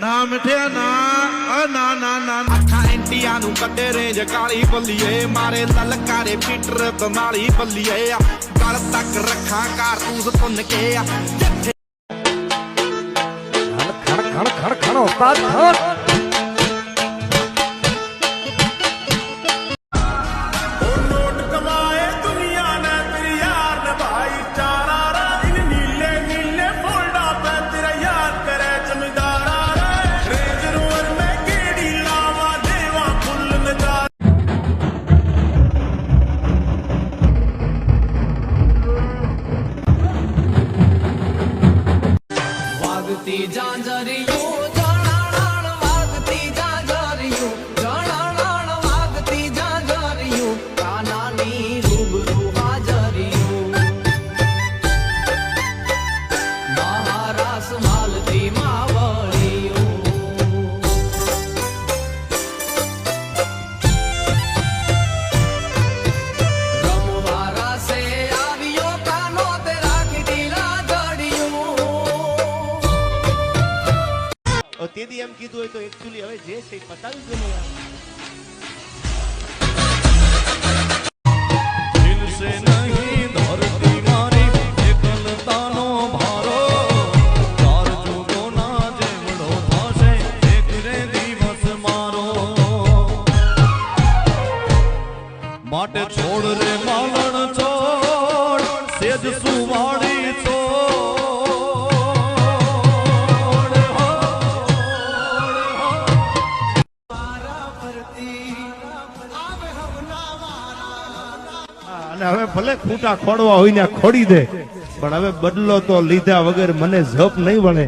ना मिठे ना ना ना ना अखा इंटिया नू कटे रेंज काली बल्लीए मारे ललकारे पीटर बमाली बल्लीए गल तक रखा कारतूस पुन के खड़ खड़ खड़ खड़ उस्ताद खड़ તેદી એમ કીધું હોય તો એકચ્યુઅલી હવે જે છે પતાવી દો ને યાર દિલ સે નહીં ધરતી મારી એકલતાનો ભારો ચાર જુગોના જેવડો થશે એક રે દિવસ મારો માટે છોડ રે માલણ છોડ સેજ સુવાડી છોડ હવે ભલે ખૂટા ખોડવા હોય ને ખોડી દે પણ હવે બદલો તો લીધા વગર મને જપ નહીં વળે।